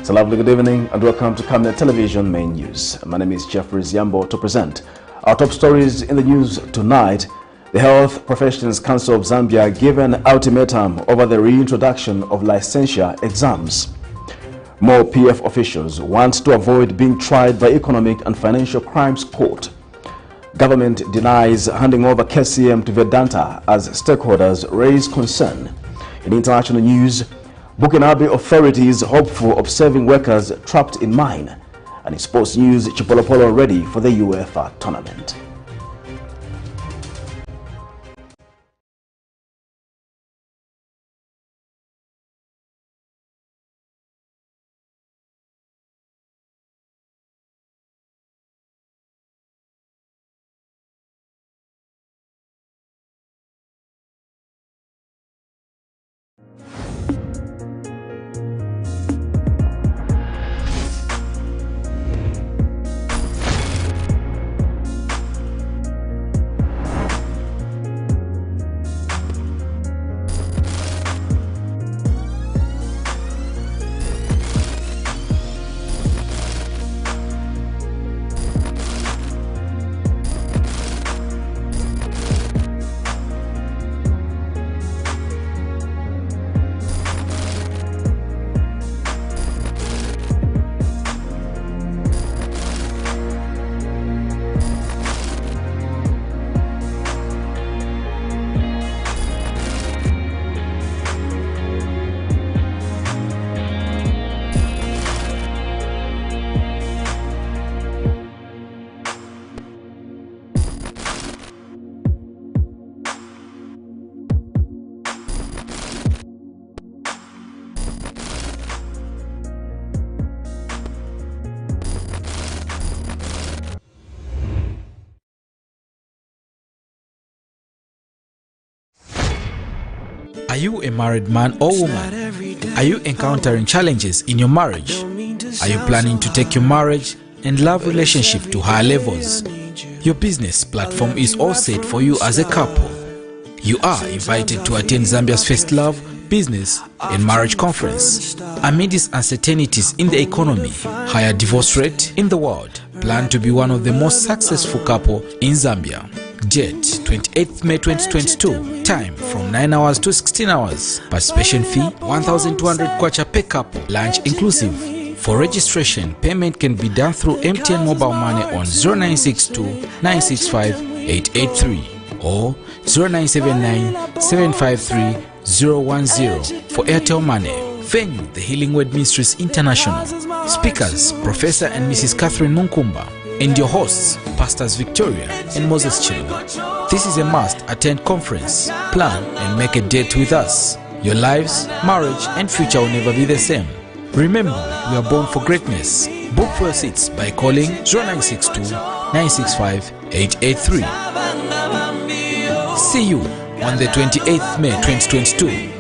So lovely good evening and welcome to Camnet Television Main News. My name is Jeffrey Ziambo to present our top stories in the news tonight. The Health Professions Council of Zambia gave an ultimatum over the reintroduction of licensure exams. More PF officials want to avoid being tried by Economic and Financial Crimes Court. Government denies handing over KCM to Vedanta as stakeholders raise concern. In international news, BUKINABE authorities hopeful of saving workers trapped in mine. And in sports news, CHIPOLOPOLO ready for the UEFA tournament. Are you a married man or woman? Are you encountering challenges in your marriage? Are you planning to take your marriage and love relationship to higher levels? Your business platform is all set for you as a couple. You are invited to attend Zambia's first love, business and marriage conference. Amid these uncertainties in the economy, higher divorce rate in the world, plan to be one of the most successful couple in Zambia. Date 28th May 2022. Time from 9 hours to 16 hours. Participation fee 1,200 kwacha per couple. Lunch inclusive. For registration, payment can be done through MTN mobile money on 0962 965 883 or 0979 753 010 for Airtel Money. Venue: The Healing Word Ministries International. Speakers: Professor and Mrs. Catherine Munkumba. And your hosts, Pastors Victoria and Moses Chilu. This is a must-attend conference. Plan and make a date with us. Your lives, marriage and future will never be the same. Remember, we are born for greatness. Book for your seats by calling 0962 965 883. See you on the 28th May 2022.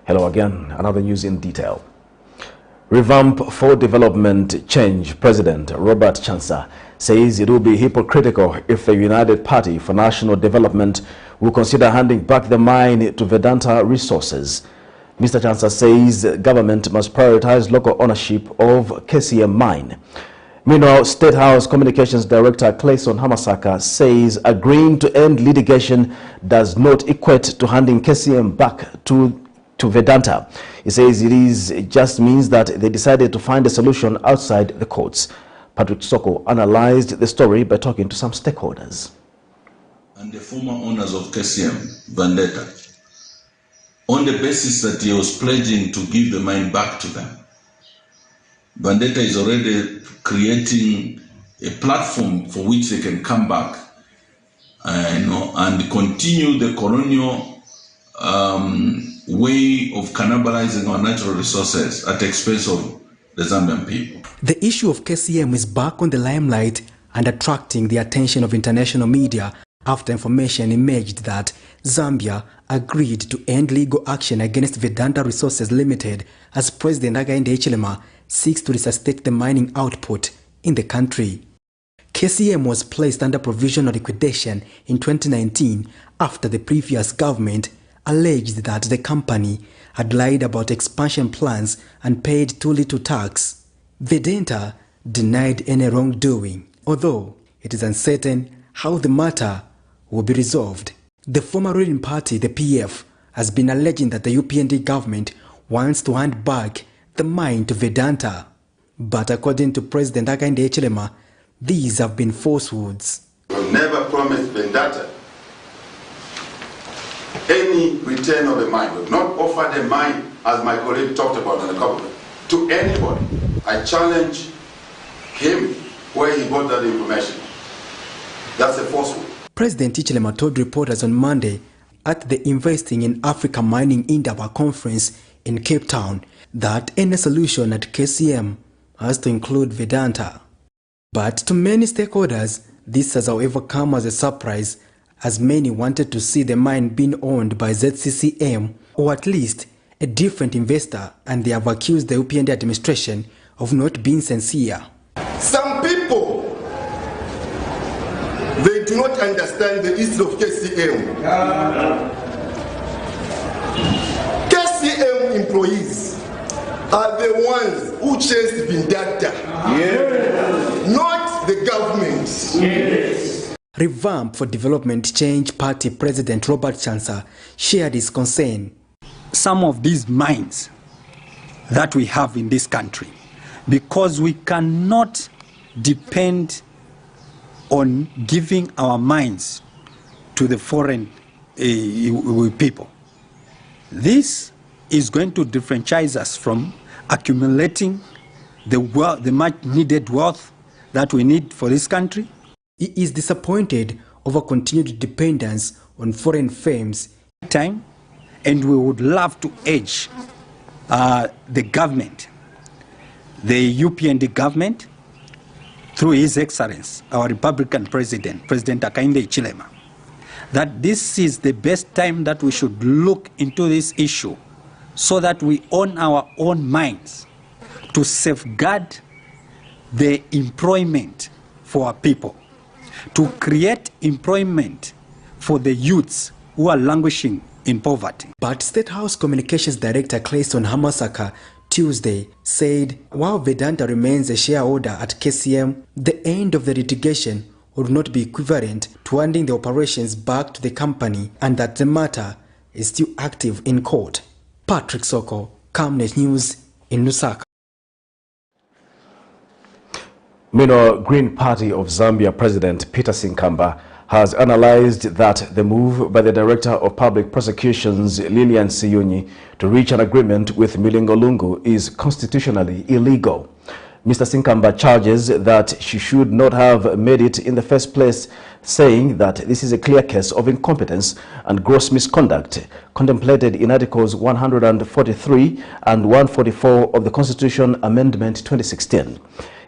Hello again, another news in detail. Revamp for Development Change President Robert Chansa says it will be hypocritical if the United Party for National Development will consider handing back the mine to Vedanta Resources. Mr. Chansa says government must prioritize local ownership of KCM mine. Meanwhile, State House Communications Director Clayson Hamasaka says agreeing to end litigation does not equate to handing KCM back to Vedanta. He says it just means that they decided to find a solution outside the courts. Patrick Soko analyzed the story by talking to some stakeholders. And the former owners of KCM, Vendetta, on the basis that he was pledging to give the mine back to them. Vendetta is already creating a platform for which they can come back and continue the colonial way of cannibalizing our natural resources at the expense of the Zambian people. The issue of KCM is back on the limelight and attracting the attention of international media after information emerged that Zambia agreed to end legal action against Vedanta Resources Limited as President Hakainde Hichilema seeks to resuscitate the mining output in the country. KCM was placed under provisional liquidation in 2019 after the previous government alleged that the company had lied about expansion plans and paid too little tax. VEDANTA denied any wrongdoing, although it is uncertain how the matter will be resolved. The former ruling party, the PF, has been alleging that the UPND government wants to hand back the mine to VEDANTA. But according to President Hakainde Hichilema, these have been falsehoods. We've never promised VEDANTA any return of the mine. We've not offered a mine, as my colleague talked about in the government, to anybody. I challenge him where he got that information. That's a falsehood. President Hichilema told reporters on Monday at the Investing in Africa Mining Indaba conference in Cape Town that any solution at KCM has to include VEDANTA. But to many stakeholders, this has however come as a surprise, as many wanted to see the mine being owned by ZCCM or at least a different investor, and they have accused the UPND administration of not being sincere. Some people, they do not understand the history of KCM. KCM employees are the ones who chased VEDANTA, not the government. Yes. Revamp for Development Change Party President Robert Chansa shared his concern. Some of these mines that we have in this country, because we cannot depend on giving our mines to the foreign people. This is going to differentiate us from accumulating the much needed wealth that we need for this country. He is disappointed over continued dependence on foreign firms. And we would love to urge the government, the UPND government, through His Excellency, our Republican President, President Hakainde Hichilema, that this is the best time that we should look into this issue so that we own our own mines to safeguard the employment for our people, to create employment for the youths who are languishing in poverty. But State House Communications Director Clayton Hamasaka Tuesday said while VEDANTA remains a shareholder at KCM, the end of the litigation would not be equivalent to handing the operations back to the company, and that the matter is still active in court. Patrick Soko, Camnet News in Lusaka. Meanwhile, Green Party of Zambia President Peter Sinkamba has analyzed that the move by the Director of Public Prosecutions, Lilian Siyunyi, to reach an agreement with Milingo Lungu is constitutionally illegal. Mr. Sinkamba charges that she should not have made it in the first place, saying that this is a clear case of incompetence and gross misconduct contemplated in Articles 143 and 144 of the Constitution Amendment 2016.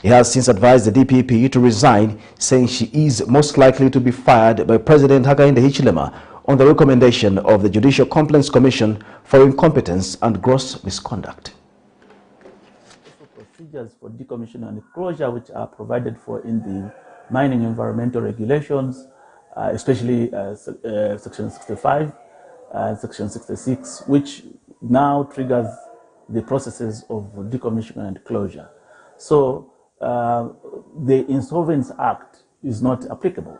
He has since advised the DPP to resign, saying she is most likely to be fired by President Hakainde Hichilema on the recommendation of the Judicial Complaints Commission for incompetence and gross misconduct. Procedures for decommissioning and closure, which are provided for in the mining environmental regulations, especially Section 65 and Section 66, which now triggers the processes of decommissioning and closure. So the Insolvency Act is not applicable,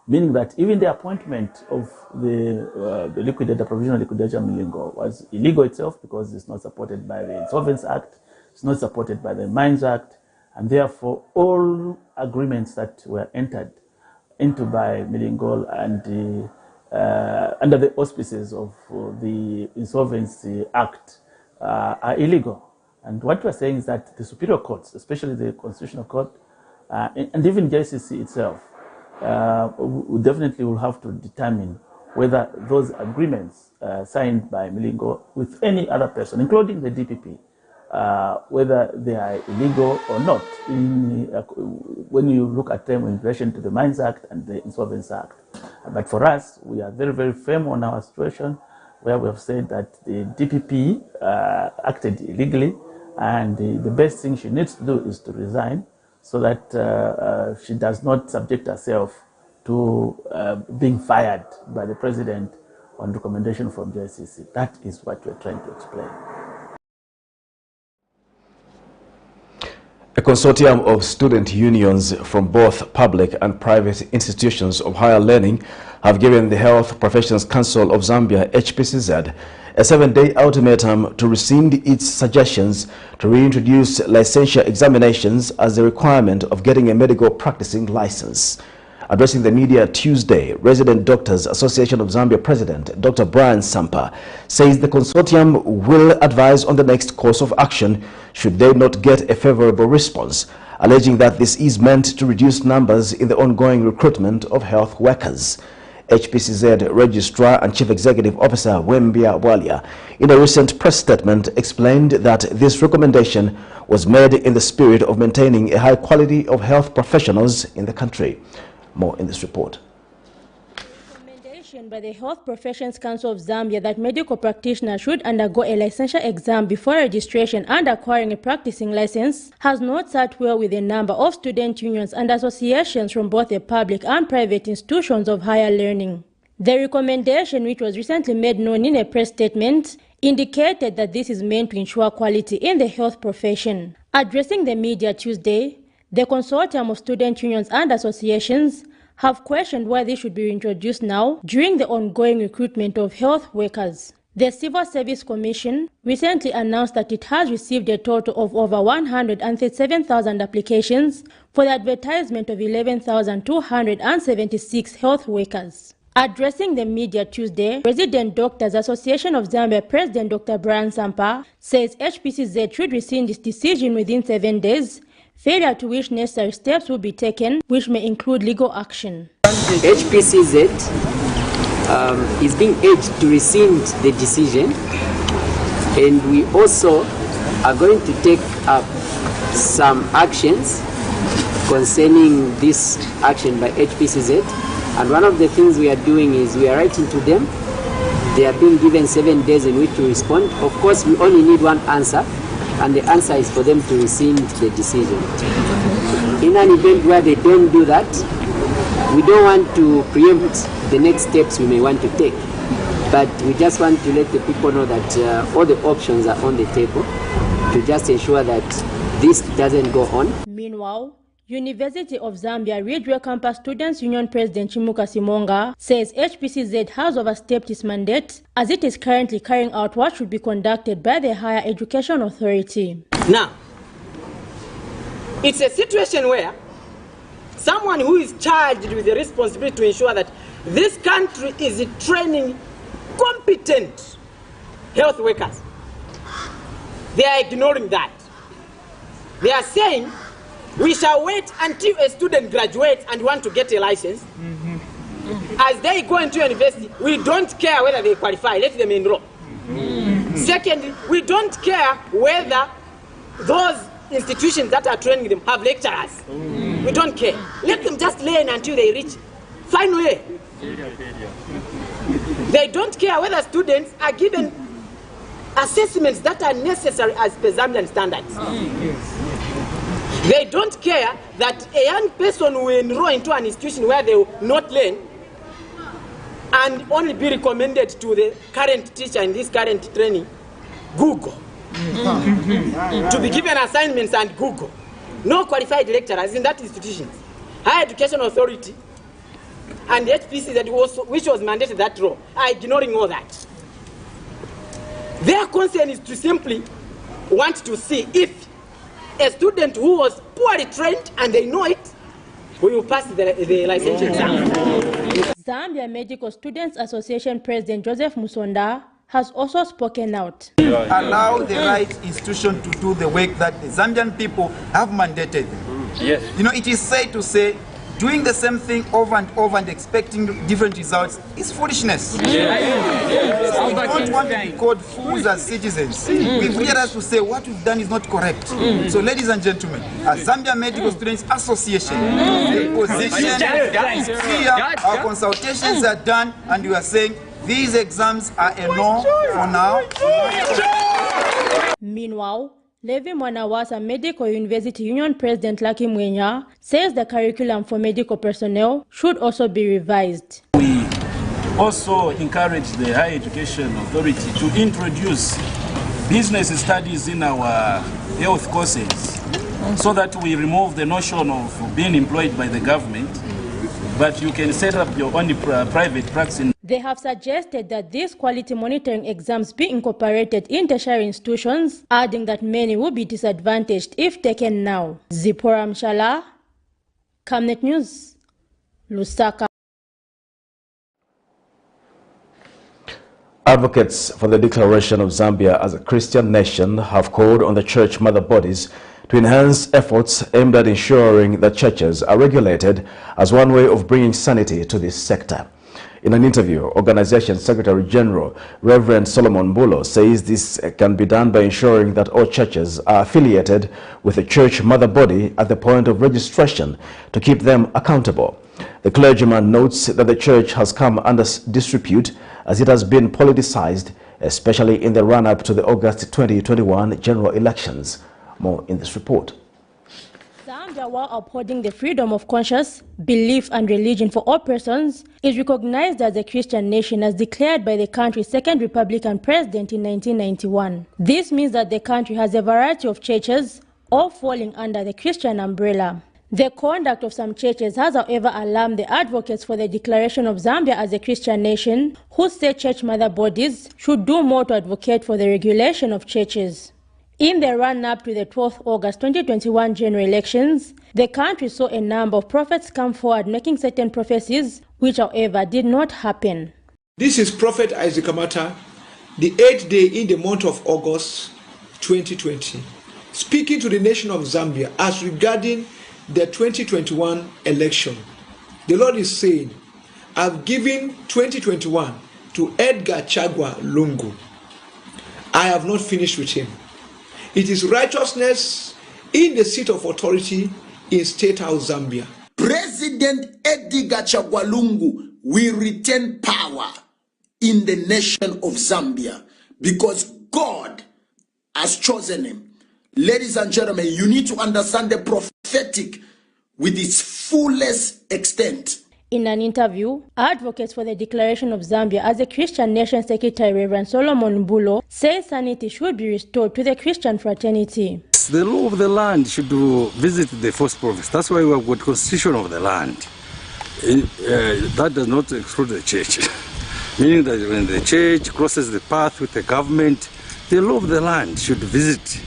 meaning that even the appointment of the liquidator, provisional liquidator Milingo, was illegal itself because it's not supported by the Insolvency Act, it's not supported by the Mines Act, and therefore all agreements that were entered into by Milingo and under the auspices of the Insolvency Act are illegal. And what we're saying is that the superior courts, especially the Constitutional Court, and even JCC itself, we definitely will have to determine whether those agreements signed by Milingo with any other person, including the DPP, whether they are illegal or not, when you look at them in relation to the Mines Act and the Insolvency Act. But for us, we are very, very firm on our situation, where we have said that the DPP acted illegally, and the best thing she needs to do is to resign, so that she does not subject herself to being fired by the president on recommendation from the JSCC. That is what we're trying to explain. A consortium of student unions from both public and private institutions of higher learning have given the Health Professions Council of Zambia, HPCZ, a 7-day ultimatum to rescind its suggestions to reintroduce licensure examinations as a requirement of getting a medical practicing license. Addressing the media Tuesday, Resident Doctors Association of Zambia President Dr. Brian Sampa says the consortium will advise on the next course of action should they not get a favorable response, alleging that this is meant to reduce numbers in the ongoing recruitment of health workers. HPCZ Registrar and Chief Executive Officer Wembia Walia, in a recent press statement, explained that this recommendation was made in the spirit of maintaining a high quality of health professionals in the country. More in this report. Recommendation by the Health Professions Council of Zambia that medical practitioners should undergo a licensure exam before registration and acquiring a practicing license has not sat well with a number of student unions and associations from both the public and private institutions of higher learning. The recommendation, which was recently made known in a press statement, indicated that this is meant to ensure quality in the health profession. Addressing the media Tuesday, the consortium of student unions and associations have questioned why this should be introduced now during the ongoing recruitment of health workers. The Civil Service Commission recently announced that it has received a total of over 137,000 applications for the advertisement of 11,276 health workers. Addressing the media Tuesday, Resident Doctors Association of Zambia President Dr. Brian Sampa says HPCZ should rescind its decision within 7 days, failure to which necessary steps will be taken, which may include legal action. HPCZ is being urged to rescind the decision, and we also are going to take up some actions concerning this action by HPCZ. And one of the things we are doing is we are writing to them. They are being given 7 days in which to respond. Of course, we only need one answer, and the answer is for them to rescind the decision. In an event where they don't do that, we don't want to preempt the next steps we may want to take, but we just want to let the people know that all the options are on the table to just ensure that this doesn't go on. Meanwhile, University of Zambia Ridgeway Campus Students Union President Chimuka Simonga says HPCZ has overstepped its mandate as it is currently carrying out what should be conducted by the Higher Education Authority. Now, it's a situation where someone who is charged with the responsibility to ensure that this country is training competent health workers, they are ignoring that. They are saying, we shall wait until a student graduates and want to get a license. As they go into university, we don't care whether they qualify, let them enroll. Secondly, we don't care whether those institutions that are training them have lecturers. We don't care. Let them just learn until they reach final year. They don't care whether students are given assessments that are necessary as per Zambian standards. They don't care that a young person will enroll into an institution where they will not learn and only be recommended to the current teacher in this current training, Google. To be given assignments and Google. No qualified lecturers in that institution. Higher Education Authority and the HPCZ which was mandated that role are ignoring all that. Their concern is to simply want to see if a student who was poorly trained and they know it will pass the licensure exam. Zambia Medical Students Association President Joseph Musonda has also spoken out. Allow the right institution to do the work that the Zambian people have mandated them. Yes. You know, it is safe to say doing the same thing over and over and expecting different results is foolishness. Yes. We don't want to be called fools as citizens. We just to say what we've done is not correct. So, ladies and gentlemen, as Zambia Medical Students Association, the position is clear. Our consultations are done, and we are saying these exams are a no for now. Meanwhile, Levi Mwanawasa Medical University Union President Lucky Mwenya says the curriculum for medical personnel should also be revised. We also encourage the Higher Education Authority to introduce business studies in our health courses so that we remove the notion of being employed by the government, but you can set up your own private practice. They have suggested that these quality monitoring exams be incorporated in tertiary institutions, adding that many will be disadvantaged if taken now. Zipporah Mshala, Camnet News, Lusaka. Advocates for the declaration of Zambia as a Christian nation have called on the church mother bodies to enhance efforts aimed at ensuring that churches are regulated as one way of bringing sanity to this sector. In an interview, Organization Secretary General Reverend Solomon Bulo says this can be done by ensuring that all churches are affiliated with a church mother body at the point of registration to keep them accountable. The clergyman notes that the church has come under disrepute as it has been politicized, especially in the run-up to the August 2021 general elections. More in this report. Zambia, while upholding the freedom of conscience, belief and religion for all persons, is recognized as a Christian nation as declared by the country's second Republican president in 1991. This means that the country has a variety of churches, all falling under the Christian umbrella. The conduct of some churches has, however, alarmed the advocates for the declaration of Zambia as a Christian nation, who say church mother bodies should do more to advocate for the regulation of churches. In the run-up to the 12th August 2021 general elections, the country saw a number of prophets come forward making certain prophecies, which, however, did not happen. This is Prophet Isaac Amata, the 8th day in the month of August 2020, speaking to the nation of Zambia as regarding the 2021 election. The Lord is saying, I've given 2021 to Edgar Chagwa Lungu. I have not finished with him. It is righteousness in the seat of authority in State House Zambia. President Edgar Chagwa Lungu will retain power in the nation of Zambia because God has chosen him. Ladies and gentlemen, you need to understand the prophetic with its fullest extent. In an interview, advocates for the declaration of Zambia as a Christian nation Secretary Reverend Solomon Bulo says sanity should be restored to the Christian fraternity. The law of the land should visit the first province. That's why we have got constitution of the land. That does not exclude the church. Meaning that when the church crosses the path with the government, the law of the land should visit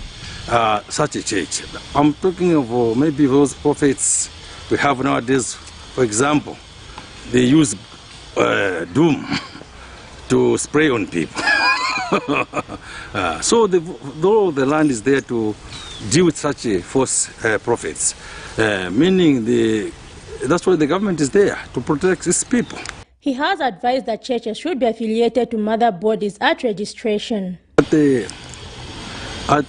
such a church. I'm talking of maybe those prophets we have nowadays. For example, they use doom to spray on people. So the law of the land is there to deal with such false prophets, meaning that's why the government is there, to protect its people. He has advised that churches should be affiliated to mother bodies at registration. At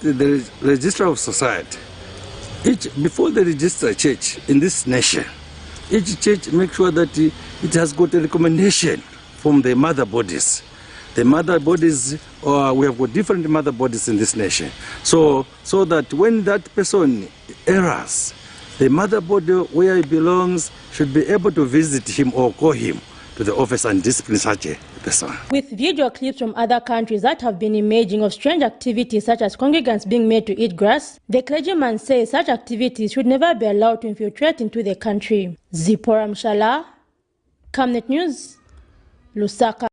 the register of society, before they register a church in this nation, each church makes sure that it has got a recommendation from the mother bodies. The mother bodies, we have got different mother bodies in this nation. So that when that person errs, the mother body where he belongs should be able to visit him or call him to the office and discipline such a person. With video clips from other countries that have been emerging of strange activities such as congregants being made to eat grass, the clergyman says such activities should never be allowed to infiltrate into the country. Zipporah Mshala, Camnet News, Lusaka.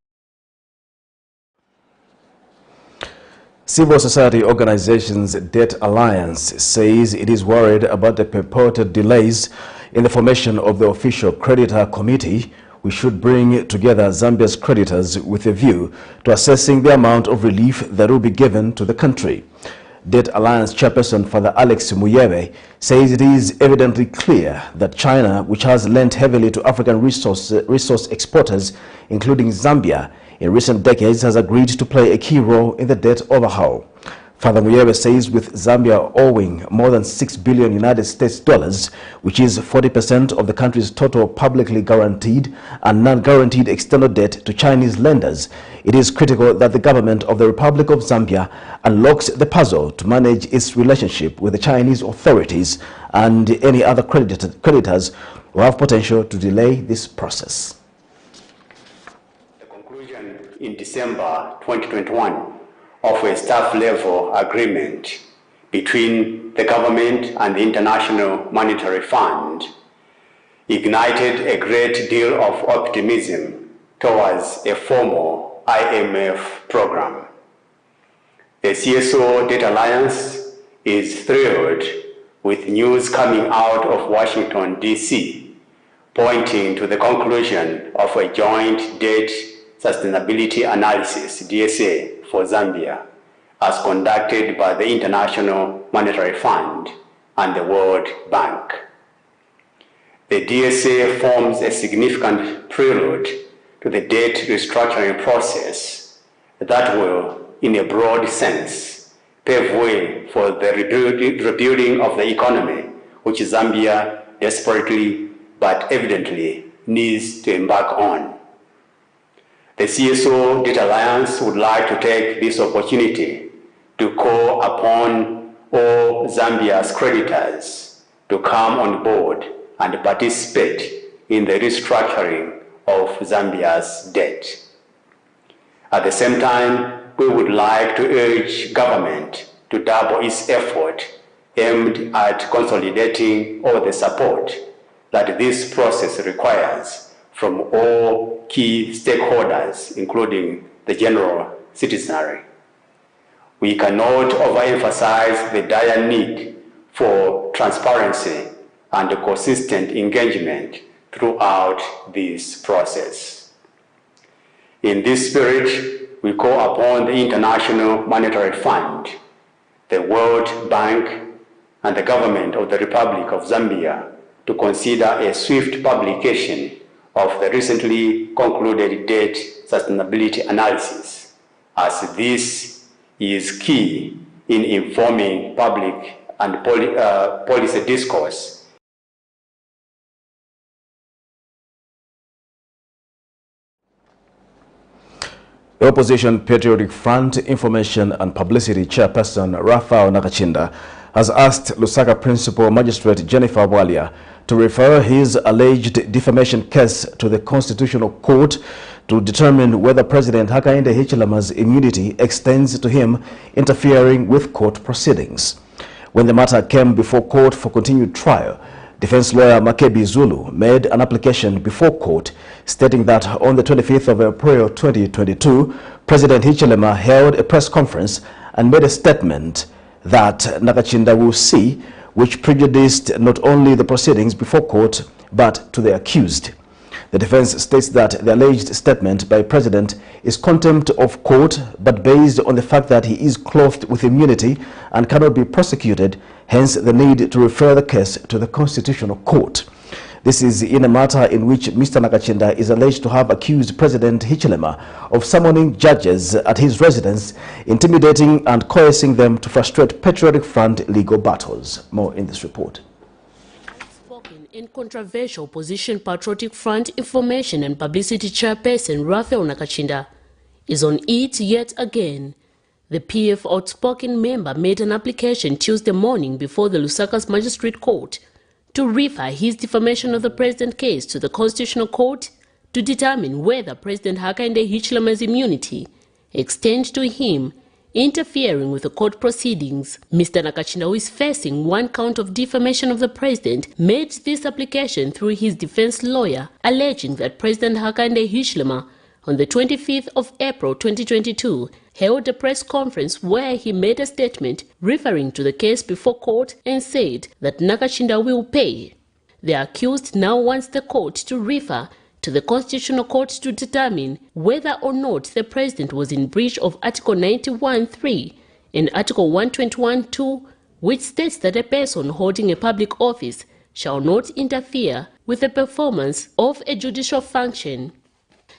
Civil society organization's Debt Alliance says it is worried about the purported delays in the formation of the official creditor committee, which should bring together Zambia's creditors with a view to assessing the amount of relief that will be given to the country. Debt Alliance chairperson Father Alex Muyebe says it is evidently clear that China, which has lent heavily to African resource exporters, including Zambia, in recent decades has agreed to play a key role in the debt overhaul. Father Muyebe says with Zambia owing more than $6 billion United States dollars, which is 40% of the country's total publicly guaranteed and non-guaranteed external debt to Chinese lenders, it is critical that the government of the Republic of Zambia unlocks the puzzle to manage its relationship with the Chinese authorities and any other creditors who have potential to delay this process. The conclusion in December 2021 of a staff-level agreement between the government and the International Monetary Fund ignited a great deal of optimism towards a formal IMF program. The CSO Data Alliance is thrilled with news coming out of Washington, D.C., pointing to the conclusion of a joint debt sustainability analysis, DSA, for Zambia, as conducted by the International Monetary Fund and the World Bank. The DSA forms a significant prelude to the debt restructuring process that will, in a broad sense, pave way for the rebuilding of the economy, which Zambia desperately but evidently needs to embark on. The CSO Data Alliance would like to take this opportunity to call upon all Zambia's creditors to come on board and participate in the restructuring of Zambia's debt. At the same time, we would like to urge government to double its effort aimed at consolidating all the support that this process requires from all key stakeholders, including the general citizenry. We cannot overemphasize the dire need for transparency and consistent engagement throughout this process. In this spirit, we call upon the International Monetary Fund, the World Bank, and the government of the Republic of Zambia to consider a swift publication of the recently concluded debt sustainability analysis, as this is key in informing public and policy discourse. The Opposition Patriotic Front Information and Publicity Chairperson Raphael Nakachinda has asked Lusaka Principal Magistrate Jennifer Walia to refer his alleged defamation case to the Constitutional Court to determine whether President Hakainde Hichilema's immunity extends to him interfering with court proceedings. When the matter came before court for continued trial, defense lawyer Makebi Zulu made an application before court stating that on the 25th of April 2022, President Hichilema held a press conference and made a statement that Nakachinda will see, which prejudiced not only the proceedings before court, but to the accused. The defense states that the alleged statement by President is contempt of court, but based on the fact that he is clothed with immunity and cannot be prosecuted, hence the need to refer the case to the Constitutional Court. This is in a matter in which Mr. Nakachinda is alleged to have accused President Hichilema of summoning judges at his residence, intimidating and coercing them to frustrate Patriotic Front legal battles. More in this report. Outspoken and controversial Opposition Patriotic Front Information and Publicity Chairperson Raphael Nakachinda is on it yet again. The PF outspoken member made an application Tuesday morning before the Lusaka's Magistrate Court to refer his defamation of the President case to the Constitutional Court to determine whether President Hakainde Hichilema's immunity extends to him interfering with the court proceedings. Mr. Nakachinda, who is facing one count of defamation of the President, made this application through his defense lawyer, alleging that President Hakainde Hichilema on the 25th of April 2022 held a press conference where he made a statement referring to the case before court and said that Nakachinda will pay. The accused now wants the court to refer to the Constitutional Court to determine whether or not the President was in breach of Article 91(3) and Article 121(2), which states that a person holding a public office shall not interfere with the performance of a judicial function.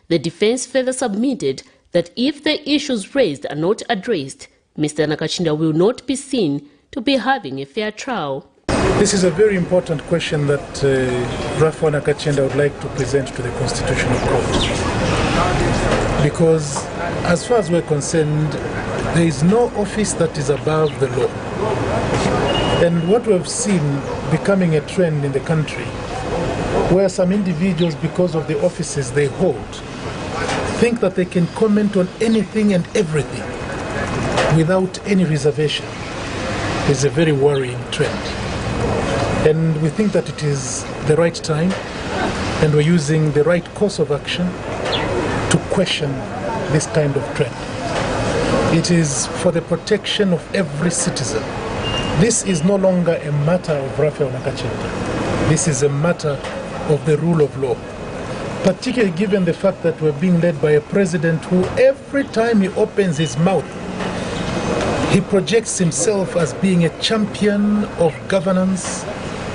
The defense further submitted that if the issues raised are not addressed, Mr. Nakachinda will not be seen to be having a fair trial. This is a very important question that Rafa Nakachinda would like to present to the Constitutional Court. Because as far as we're concerned, there is no office that is above the law. And what we have seen becoming a trend in the country, where some individuals, because of the offices they hold, think that they can comment on anything and everything without any reservation, is a very worrying trend. And we think that it is the right time, and we're using the right course of action to question this kind of trend. It is for the protection of every citizen. This is no longer a matter of Raphael Nakachinda. This is a matter of the rule of law, particularly given the fact that we're being led by a president who, every time he opens his mouth, he projects himself as being a champion of governance,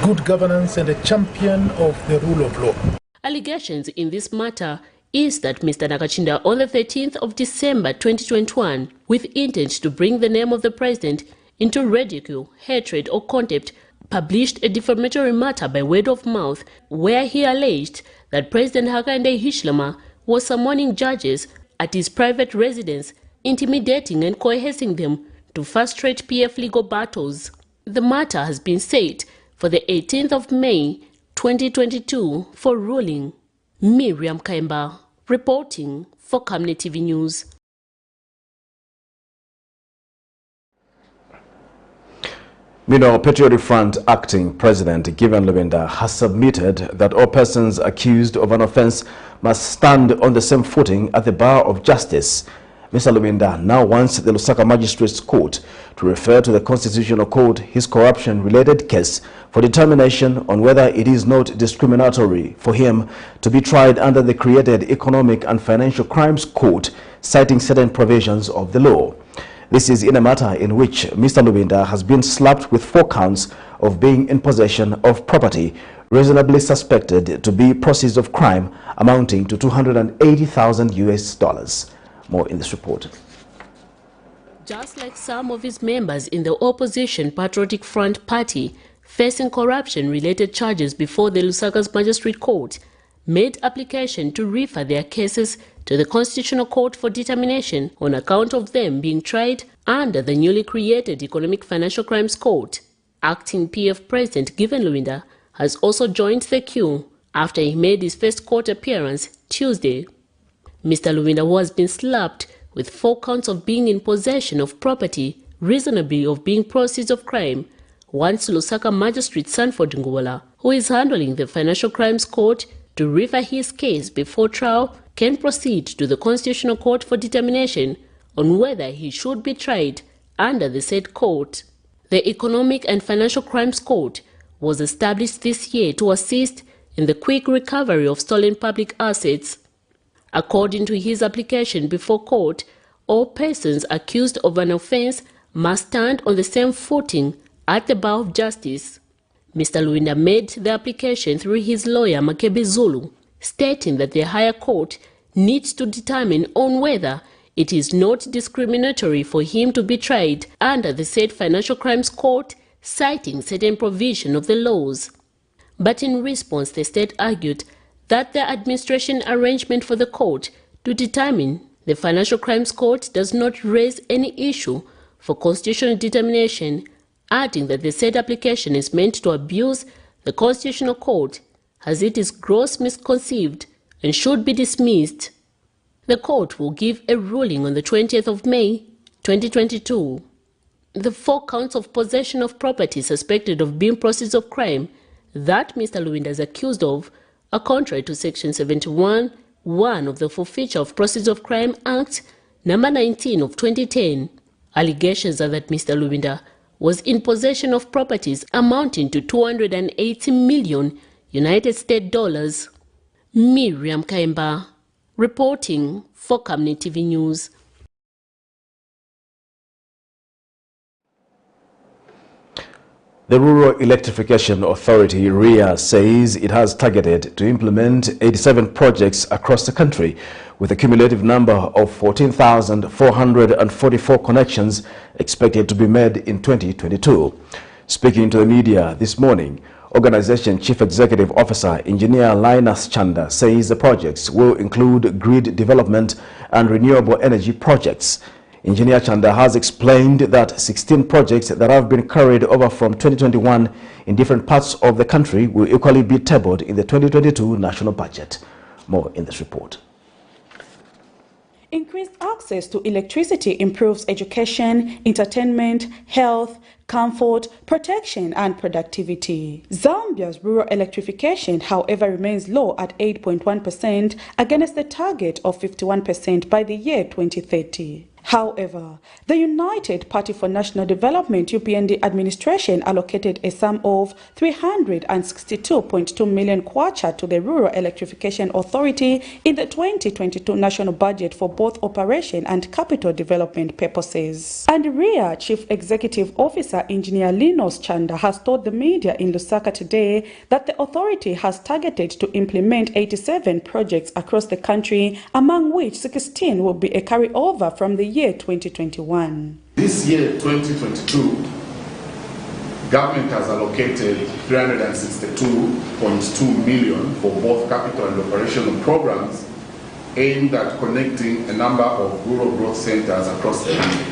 good governance, and a champion of the rule of law. Allegations in this matter is that Mr. Nakachinda, on the 13th of December 2021, with intent to bring the name of the president into ridicule, hatred, or contempt, published a defamatory matter by word of mouth where he alleged that President Hakainde Hichilema was summoning judges at his private residence, intimidating and coercing them to frustrate PF legal battles. The matter has been set for the 18th of May 2022 for ruling. Miriam Kaimba, reporting for Camnet TV News. Meanwhile, Patriotic Front acting president Given Lubinda has submitted that all persons accused of an offense must stand on the same footing at the bar of justice. Mr. Lubinda now wants the Lusaka Magistrates Court to refer to the Constitutional Court his corruption-related case for determination on whether it is not discriminatory for him to be tried under the created Economic and Financial Crimes Court, citing certain provisions of the law. This is in a matter in which Mr. Lubinda has been slapped with 4 counts of being in possession of property reasonably suspected to be proceeds of crime amounting to $280,000. More in this report. Just like some of his members in the opposition Patriotic Front Party facing corruption-related charges before the Lusaka's Magistrate Court, made application to refer their cases to the Constitutional Court for determination on account of them being tried under the newly created Economic Financial Crimes Court. Acting PF President Given Lubinda has also joined the queue after he made his first court appearance Tuesday. Mr. Lubinda, who has been slapped with 4 counts of being in possession of property reasonably of being proceeds of crime, wants Lusaka Magistrate Sanford Nguwola, who is handling the Financial Crimes Court, to refer his case before trial can proceed to the Constitutional Court for determination on whether he should be tried under the said court. The Economic and Financial Crimes Court was established this year to assist in the quick recovery of stolen public assets. According to his application before court, all persons accused of an offense must stand on the same footing at the bar of justice. Mr. Lubinda made the application through his lawyer Makebe Zulu, stating that the higher court needs to determine on whether it is not discriminatory for him to be tried under the said Financial Crimes Court, citing certain provision of the laws. But in response, the state argued that the administration arrangement for the court to determine the Financial Crimes Court does not raise any issue for constitutional determination, adding that the said application is meant to abuse the Constitutional Court as it is gross misconceived and should be dismissed. The court will give a ruling on the 20th of May 2022. The 4 counts of possession of property suspected of being proceeds of crime that Mr. Lubinda is accused of are contrary to Section 71(1) of the Forfeiture of Proceeds of Crime Act number 19 of 2010. Allegations are that Mr. Lubinda was in possession of properties amounting to $280 million United States dollars. Miriam Kaimba, reporting for Camnet TV News. The Rural Electrification Authority, REA, says it has targeted to implement 87 projects across the country with a cumulative number of 14,444 connections expected to be made in 2022. Speaking to the media this morning, Organization Chief Executive Officer Engineer Linus Chanda says the projects will include grid development and renewable energy projects. Engineer Chanda has explained that 16 projects that have been carried over from 2021 in different parts of the country will equally be tabled in the 2022 national budget. More in this report. Increased access to electricity improves education, entertainment, health, comfort, protection and productivity. Zambia's rural electrification, however, remains low at 8.1% against the target of 51% by the year 2030. However, the United Party for National Development UPND administration allocated a sum of 362.2 million kwacha to the Rural Electrification Authority in the 2022 national budget for both operation and capital development purposes. And REA Chief Executive Officer Engineer Linus Chanda has told the media in Lusaka today that the authority has targeted to implement 87 projects across the country, among which 16 will be a carryover from the year 2021. This year, 2022, government has allocated 362.2 million for both capital and operational programs aimed at connecting a number of rural growth centers across the country.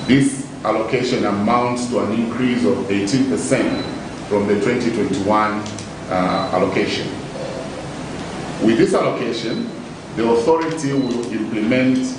This allocation amounts to an increase of 18% from the 2021 allocation. With this allocation, the authority will implement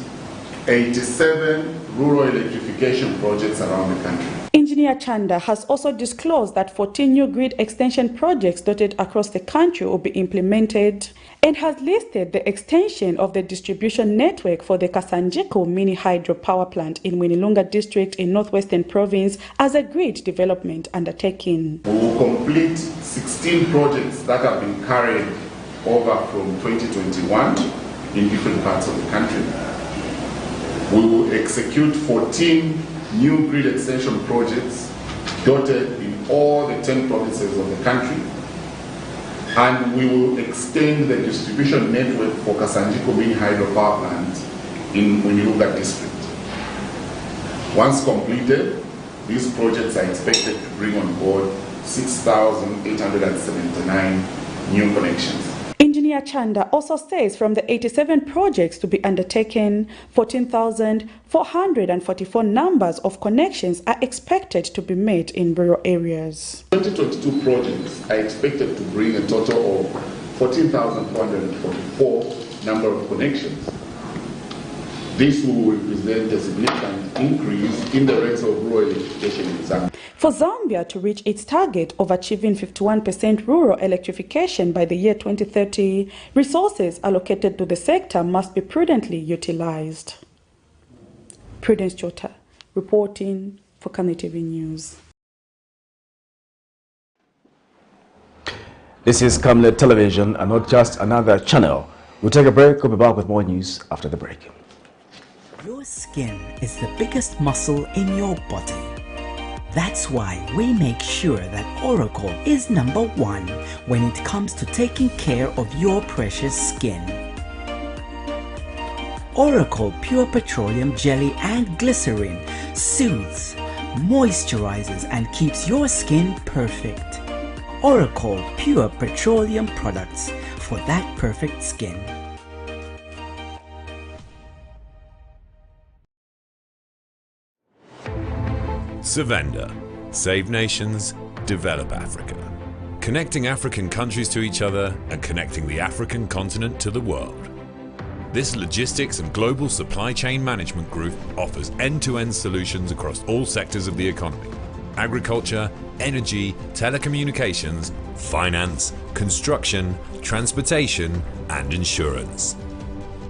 87 rural electrification projects around the country. Engineer Chanda has also disclosed that 14 new grid extension projects dotted across the country will be implemented and has listed the extension of the distribution network for the Kasanjiko mini hydro power plant in Mwinilunga district in Northwestern Province as a grid development undertaking. We will complete 16 projects that have been carried over from 2021 in different parts of the country. We will execute 14 new grid extension projects dotted in all the 10 provinces of the country, and we will extend the distribution network for Kasanjiko mini hydro power plant in Mwinilunga district. Once completed, these projects are expected to bring on board 6,879 new connections. Engineer Chanda also says from the 87 projects to be undertaken, 14,444 numbers of connections are expected to be made in rural areas. 2022 projects are expected to bring a total of 14,444 number of connections. This will represent a significant increase in the rates of rural electrification in Zambia. For Zambia to reach its target of achieving 51% rural electrification by the year 2030, resources allocated to the sector must be prudently utilized. Prudence Chota, reporting for Camnet TV News. This is Camnet Television and not just another channel. We'll take a break. We'll be back with more news after the break. Your skin is the biggest muscle in your body. That's why we make sure that Oracle is #1 when it comes to taking care of your precious skin. Oracle Pure Petroleum Jelly and Glycerin soothes, moisturizes and keeps your skin perfect. Oracle Pure Petroleum products for that perfect skin. Savenda. Save nations, develop Africa. Connecting African countries to each other and connecting the African continent to the world. This logistics and global supply chain management group offers end-to-end solutions across all sectors of the economy. Agriculture, energy, telecommunications, finance, construction, transportation and insurance.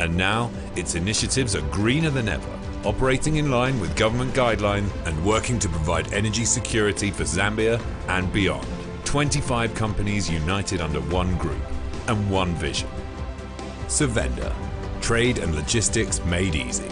And now, its initiatives are greener than ever, operating in line with government guidelines and working to provide energy security for Zambia and beyond. 25 companies united under one group and one vision. Savenda. Trade and logistics made easy.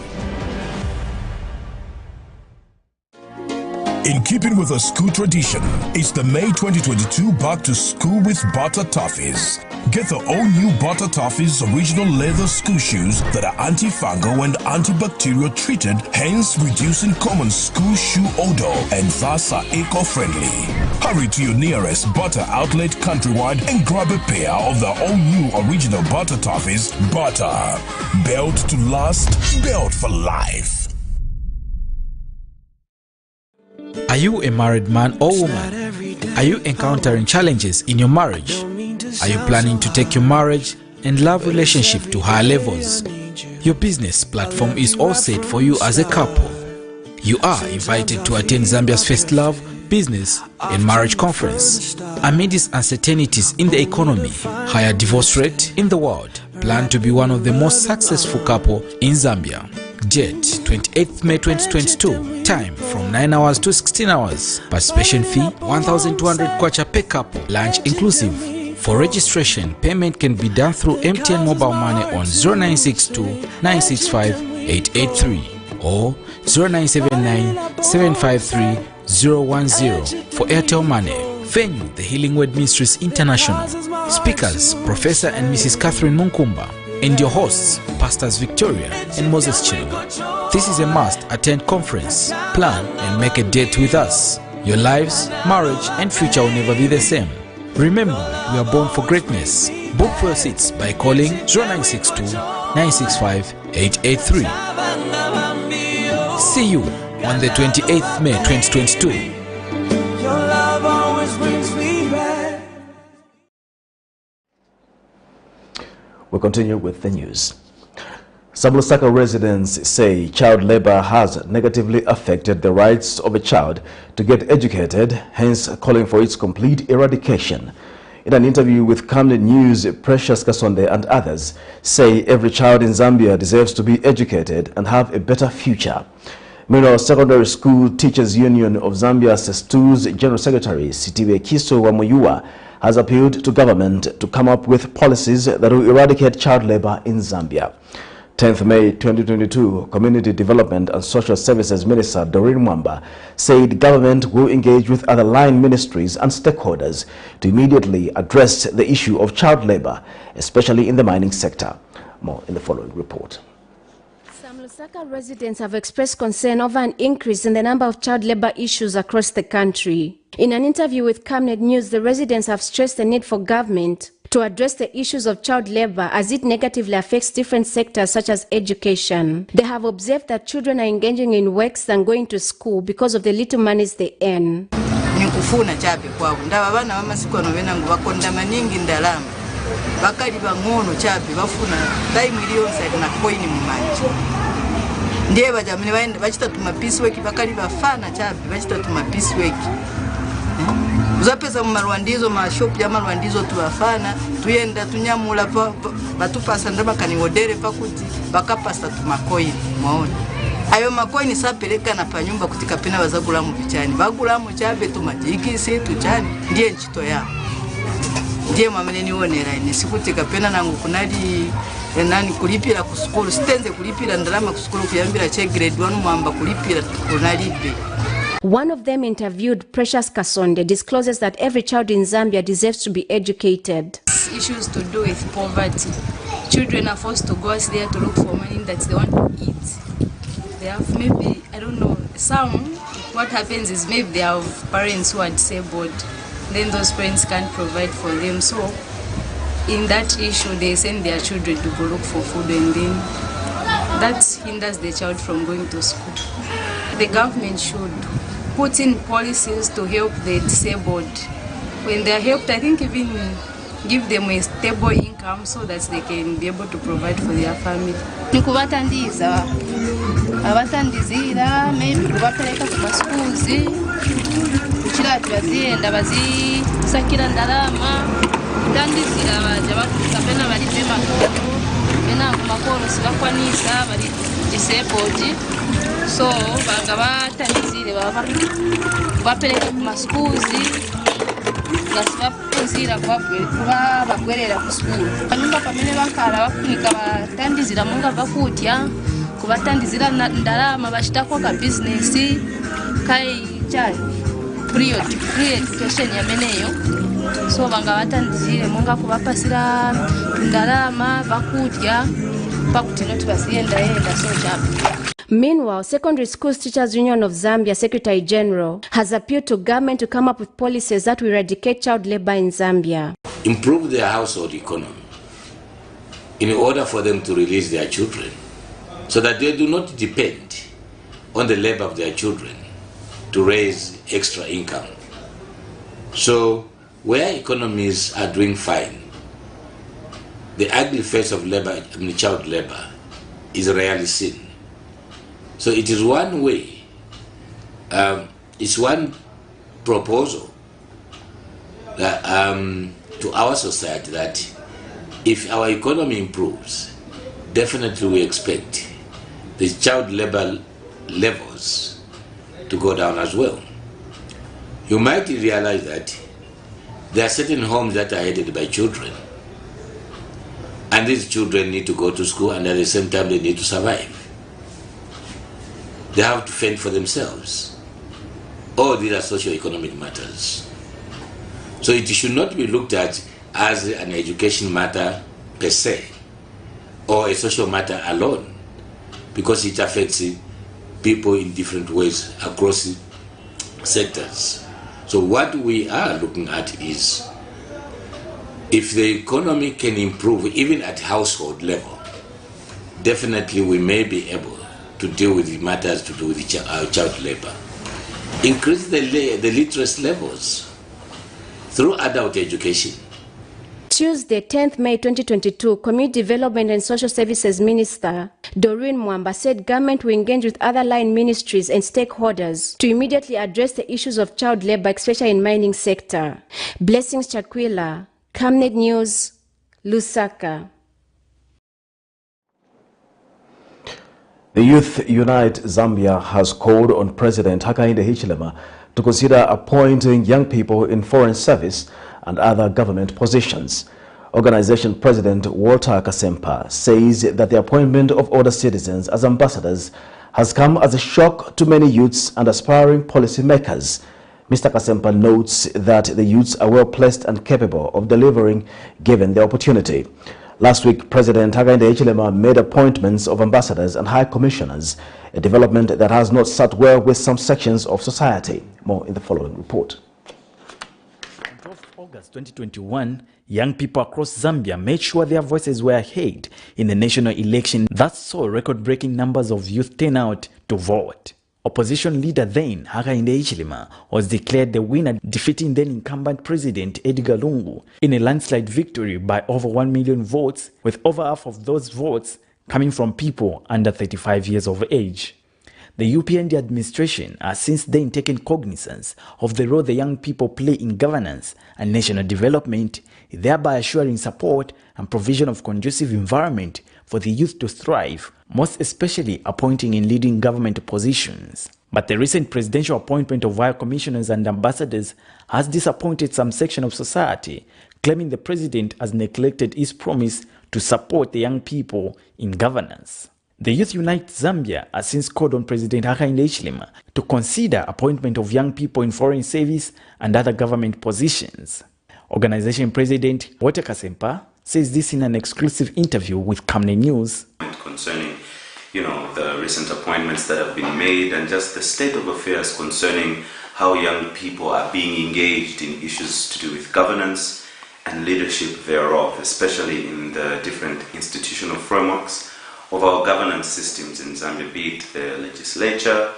In keeping with a school tradition, it's the May 2022 Back to School with Butter Toffees. Get the all-new Butter Toffees original leather school shoes that are antifungal and antibacterial treated, hence reducing common school shoe odor and thus are eco-friendly. Hurry to your nearest Butter outlet countrywide and grab a pair of the all-new original Butter Toffees. Butter. Built to last, built for life. Are you a married man or woman? Are you encountering challenges in your marriage? Are you planning to take your marriage and love relationship to higher levels? Your business platform is all set for you as a couple. You are invited to attend Zambia's First Love, Business and Marriage Conference. Amid its uncertainties in the economy, higher divorce rate in the world, plan to be one of the most successful couple in Zambia. Date 28th May 2022. Time from 9 hours to 16 hours. Participation fee 1,200 kwacha per couple. Lunch inclusive. For registration, payment can be done through MTN mobile money on 0962 965 883 or 0979 753 010 for Airtel Money. Venue, the Healing Word Ministries International. Speakers, Professor and Mrs. Catherine Munkumba. And your hosts, Pastors Victoria and Moses Chiluba. This is a must-attend conference. Plan and make a date with us. Your lives, marriage and future will never be the same. Remember, we are born for greatness. Book for your seats by calling 0962 965 883. See you on the 28th May 2022. We continue with the news. Sablusaka residents say child labor has negatively affected the rights of a child to get educated, hence calling for its complete eradication. In an interview with Camnet News, Precious Kasonde and others say every child in Zambia deserves to be educated and have a better future. Meanwhile, Secondary School Teachers Union of Zambia SESTU's General Secretary Sitiwe Kiso Wamuyua has appealed to government to come up with policies that will eradicate child labor in Zambia. 10th May 2022, Community Development and Social Services Minister Doreen Mwamba said government will engage with other line ministries and stakeholders to immediately address the issue of child labor, especially in the mining sector. More in the following report. Lusaka residents have expressed concern over an increase in the number of child labor issues across the country. In an interview with Camnet News, the residents have stressed the need for government to address the issues of child labor as it negatively affects different sectors such as education. They have observed that children are engaging in works than going to school because of the little monies they earn. Nikufuna chabe kwabo ndaba bana bamasikono bena ngo bakonda maningi ndalama bakali bangono chabe bafuna time iliyonse na coin mu manje ndiye bajamene baende bachita tuma piecework bakali bafana chabe bachita tuma piecework uzapeza mu marwandizo ma shop ya marwandizo tubafana tuyenda tunyamula batupasa ndabakani odere pakuti bakapasa tuma coin maona ayo makoini sapeleka na panyumba kutika pena bazagula mu bichani bagula mu chabe tumatiki se tuchani ndiye nchito ya ndiye mwamene nionera ine sikutika pena nangu kunali nani kulipira ku school sitenze kulipira ndalama ku school kuyambira che grade 1 mwamba kulipira kunalipe. One of them, interviewed Precious Kasonde, discloses that every child in Zambia deserves to be educated. Issues to do with poverty. Children are forced to go out there to look for money that they want to eat. They have maybe, I don't know, what happens is maybe they have parents who are disabled, then those parents can't provide for them. So in that issue, they send their children to go look for food, and then that hinders the child from going to school. The government should put in policies to help the disabled. When they are helped, I think even give them a stable income so that they can be able to provide for their family. Nikubatandiza abatandizira maybe tubapeleka ku schools kila tuzienda bazisakira ndalama tandizira baje bakapena bali pema bena kumakoro sibakwanisa bali disabled so bagabatandizire bapeleka ku schools ngasibapuzira kuba bagwerera ku school kanyumba pamene bankala bafunika batandizira munga bakutya kubatandizira ndalama bashitako ka business kai bakyali pre-education yameneyo so banga batandikire munga kubapasira ndalama bakudya bakutino tubasiyenda so chapu. Meanwhile, Secondary Schools Teachers Union of Zambia Secretary General has appealed to government to come up with policies that will eradicate child labor in Zambia. Improve their household economy in order for them to release their children so that they do not depend on the labor of their children to raise extra income. So where economies are doing fine, the ugly face of labor, child labor is rarely seen. So it is one way, it's one proposal that, to our society that if our economy improves, definitely we expect the child labor levels to go down as well. You might realize that there are certain homes that are headed by children, and these children need to go to school, and at the same time they need to survive. They have to fend for themselves. All these are socio-economic matters. So it should not be looked at as an education matter per se, or a social matter alone, because it affects people in different ways across sectors. So what we are looking at is, if the economy can improve even at household level, definitely we may be able to deal with the matters to do with child labor. Increase the literacy levels through adult education. Tuesday, 10th May 2022, Community Development and Social Services Minister Doreen Mwamba said government will engage with other line ministries and stakeholders to immediately address the issues of child labor, especially in mining sector. Blessings Chakwila, Camnet News, Lusaka. The Youth Unite Zambia has called on President Hakainde Hichilema to consider appointing young people in foreign service and other government positions. Organization President Walter Kasempa says that the appointment of older citizens as ambassadors has come as a shock to many youths and aspiring policymakers. Mr. Kasempa notes that the youths are well placed and capable of delivering given the opportunity. Last week, President Hakainde Hichilema made appointments of ambassadors and high commissioners, a development that has not sat well with some sections of society. More in the following report. On 12 August 2021, young people across Zambia made sure their voices were heard in the national election that saw record-breaking numbers of youth turnout to vote. Opposition leader then, Hakainde Hichilema, was declared the winner, defeating then-incumbent President Edgar Lungu in a landslide victory by over 1 million votes, with over half of those votes coming from people under 35 years of age. The UPND administration has since then taken cognizance of the role the young people play in governance and national development, thereby assuring support and provision of conducive environment for the youth to thrive, most especially appointing in leading government positions. But the recent presidential appointment of high commissioners and ambassadors has disappointed some section of society, claiming the president has neglected his promise to support the young people in governance. The Youth Unite Zambia has since called on President Hakainde Hichilema to consider appointment of young people in foreign service and other government positions. Organization President Walter Kasempa says this in an exclusive interview with Camnet News. Concerning, the recent appointments that have been made and just the state of affairs concerning how young people are being engaged in issues to do with governance and leadership thereof, especially in the different institutional frameworks of our governance systems in Zambia, be it the legislature,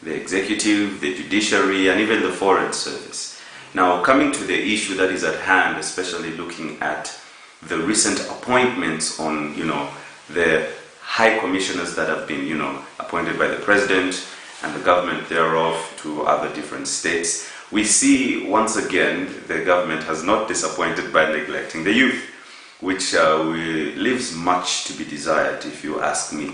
the executive, the judiciary, and even the foreign service. Now, coming to the issue that is at hand, especially looking at the recent appointments on, the high commissioners that have been, appointed by the president and the government thereof to other different states, we see once again the government has not disappointed by neglecting the youth, which leaves much to be desired, if you ask me.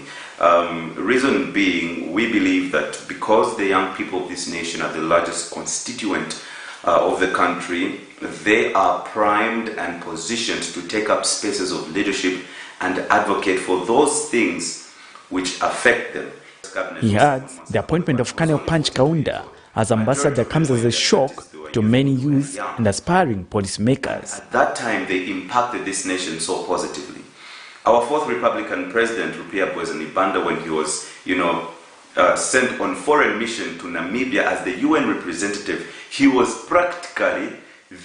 Reason being, we believe that because the young people of this nation are the largest constituent of the country, they are primed and positioned to take up spaces of leadership and advocate for those things which affect them. He adds the appointment of Colonel Punch Kaunda as ambassador comes as a shock to many youth and aspiring policymakers. At that time, they impacted this nation so positively. Our fourth Republican president, Rupia Bwezenibanda, when he was, sent on foreign mission to Namibia as the UN representative, he was practically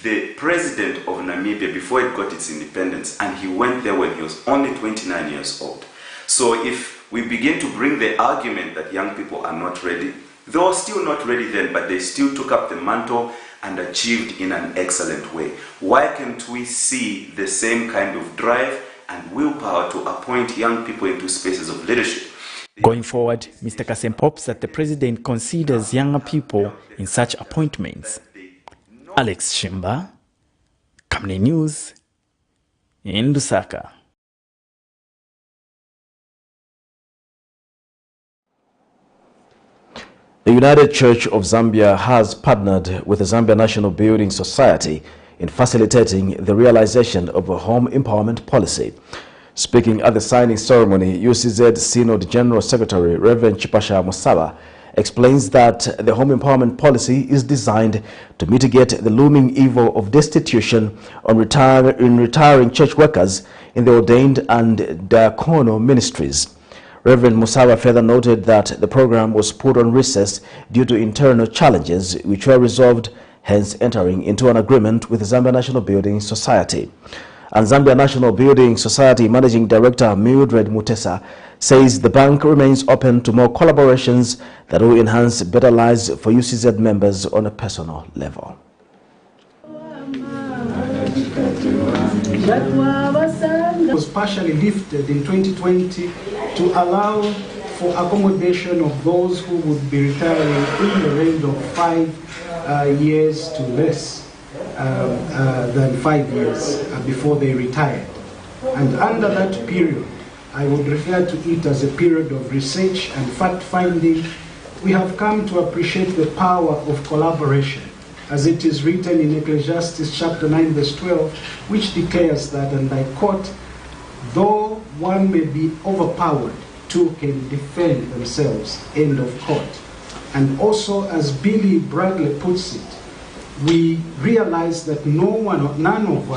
the president of Namibia before it got its independence, and he went there when he was only 29 years old. So if we begin to bring the argument that young people are not ready, they were still not ready then, but they still took up the mantle and achieved in an excellent way. Why can't we see the same kind of drive and willpower to appoint young people into spaces of leadership? Going forward, Mr. Kasem hopes that the president considers younger people in such appointments. Alex Shimba, Camnet News, in Lusaka. The United Church of Zambia has partnered with the Zambia National Building Society in facilitating the realization of a home empowerment policy. Speaking at the signing ceremony, UCZ Synod General Secretary Reverend Chipasha Musaba explains that the home empowerment policy is designed to mitigate the looming evil of destitution in retiring church workers in the ordained and diaconal ministries. Reverend Musaba further noted that the program was put on recess due to internal challenges which were resolved, hence entering into an agreement with the Zambia National Building Society. And Zambia National Building Society Managing Director Mildred Mutesa says the bank remains open to more collaborations that will enhance better lives for UCZ members on a personal level. It was partially lifted in 2020 to allow for accommodation of those who would be retiring in the range of 5 years to less than 5 years before they retired. And under that period, I would refer to it as a period of research and fact-finding. We have come to appreciate the power of collaboration, as it is written in Ecclesiastes chapter 9 verse 12, which declares that, and I quote, "Though one may be overpowered, two can defend themselves," end of quote. And also, as Billy Bradley puts it, we realize that no one of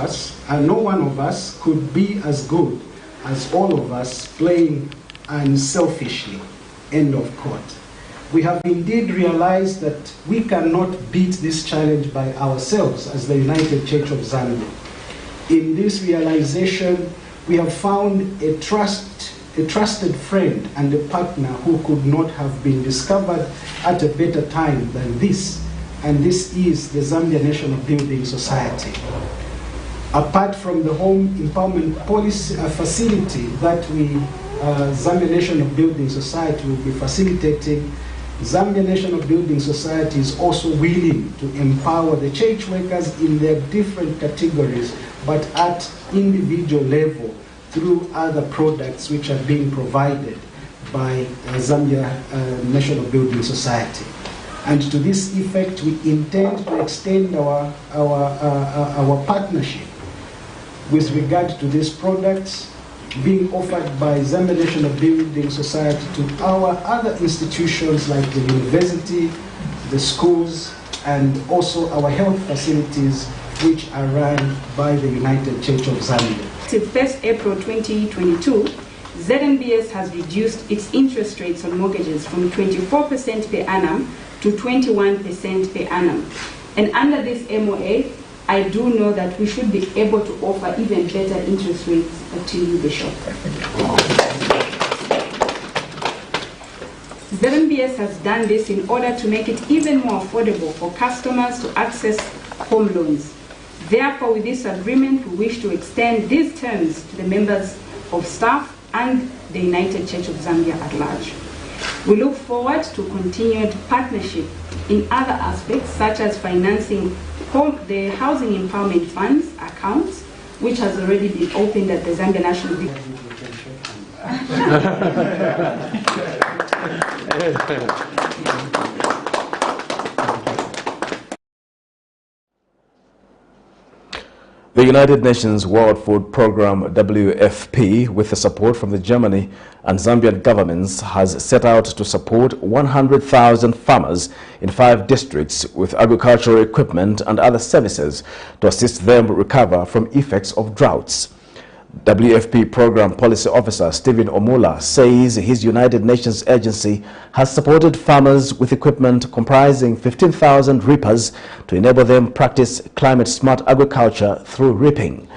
us could be as good as all of us playing unselfishly, end of quote. We have indeed realized that we cannot beat this challenge by ourselves as the United Church of Zambia. In this realization, we have found a trusted friend and a partner who could not have been discovered at a better time than this, and this is the Zambia National Building Society. Apart from the home empowerment policy facility that Zambia National Building Society will be facilitating, Zambia National Building Society is also willing to empower the church workers in their different categories, but at individual level through other products which are being provided by Zambia National Building Society. And to this effect, we intend to extend our partnership with regard to these products being offered by Zambia National Building Society to our other institutions like the university, the schools, and also our health facilities, which are run by the United Church of Zambia. Till 1st April 2022, ZNBS has reduced its interest rates on mortgages from 24% per annum to 21% per annum. And under this MOA, I do know that we should be able to offer even better interest rates to you, Bishop. ZNBS has done this in order to make it even more affordable for customers to access home loans. Therefore, with this agreement, we wish to extend these terms to the members of staff and the United Church of Zambia at large. We look forward to continued partnership in other aspects, such as financing the Housing Empowerment Funds accounts, which has already been opened at the Zambia National Building. The The United Nations World Food Programme WFP, with the support from the Germany and Zambian governments, has set out to support 100,000 farmers in 5 districts with agricultural equipment and other services to assist them recover from effects of droughts. WFP Program Policy Officer Stephen Omula says his United Nations agency has supported farmers with equipment comprising 15,000 reapers to enable them practice climate-smart agriculture through reaping.